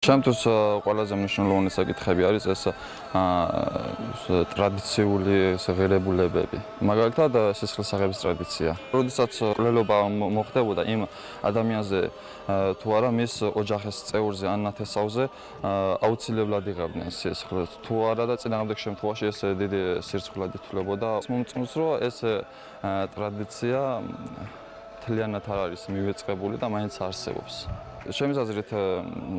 ჩემთვის ყველაზე მნიშვნელოვანი საკითხები არის ეს ტრადიციული ღირებულებები. მაგალითად, სისხლის აღების ტრადიცია. როდესაც მკვლელობა მოხდებოდა იმ ადამიანზე თუ არა მის ოჯახის წევრზე ან ნათესავზე აუცილებლად იღებდნენ სისხლს. თუ არა და წინააღმდეგ შემთხვევაში ეს დიდი სირცხვილად ითვლებოდა. მომწონს რომ ეს ტრადიცია მთლიანად არ არის მივიწყებული და მაინც არსებობს. ჩემი აზრით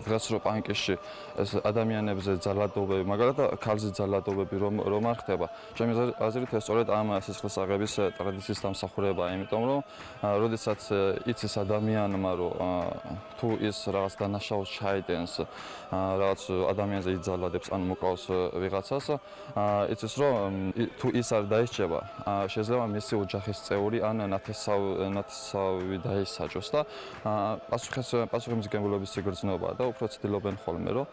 დღეს რო პანკში ეს ადამიანებზე ძალადობები, მაგალითად ქალზე ძალადობები რომ არ ხდება, ჩემი აზრით ეს სწორედ ამ სისხლის აღების ტრადიციის დამსახურებაა, იმიტომ რომ როდესაც იცის ადამიანმა რომ თუ ის რაღაც დანაშაულს ჩაიდენს, რაღაც ადამიანზე იძალადებს ან მოკლავს ვიღაცას, იცის რომ თუ ის არ დაისჯება, შეიძლება მისი ოჯახის წევრი ან ნათესავი დაისაჯოს და პასუხი მისგებლობის სიგრძნობაა და უფრო ცდილობენ ხოლმე რომ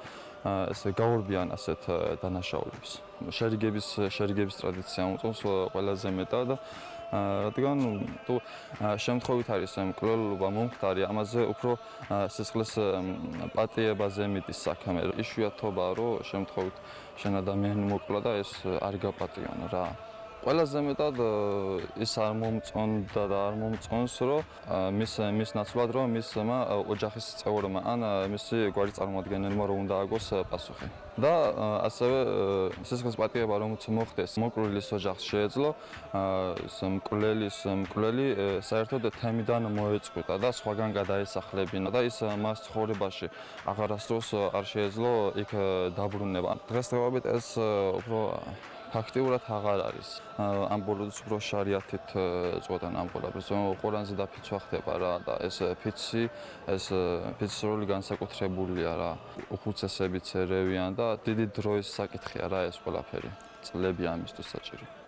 ესე გაურბიან ასეთ დანაშაულებს. შერიგების ტრადიცია მოწონს ყველაზე მეტად, რადგან თუ შემთხვევით არის მკვლელობა მომხდარი, ამაზე უფრო სისხლის პატიებაზე მიდის საქმე. იშვიათობაა რომ შემთხვევით შენ ადამიანი მოკლა და ეს არ გაპატიონა რა. ყველაზე მეტად ის არ მომწონდა და არ მომწონს რომ მის ნაცვლად რომ მისმა ოჯახის წევრმა ან მისი გვარის წარმომადგენელმა რომ უნდა აგოს პასუხი. და ასევე სისხლის პატიება რომ მოხდეს, მოკვლელის ოჯახს შეეძლო მკვლელი საერთოდ თემიდან მოეწყვიტა და სხვაგან გადაესახლებინა და ის მას ცხოვრებაში აღარასდროს არ შეეძლო იქ დაბრუნება. დღესდღეობით ეს უფრო ფაქტიურად აღარ არის. ამ ბოლოს უფრო შარიათით წვდან ამ ყველაფერს, ყურანზე დაფიცვა ხდება რა და ეს ფიცის როლი განსაკუთრებულია რა. უხუცესებიც ერევიან და დიდი დროის საკითხია რა ეს ყველაფერი. წლები ამისთვის საჭირო.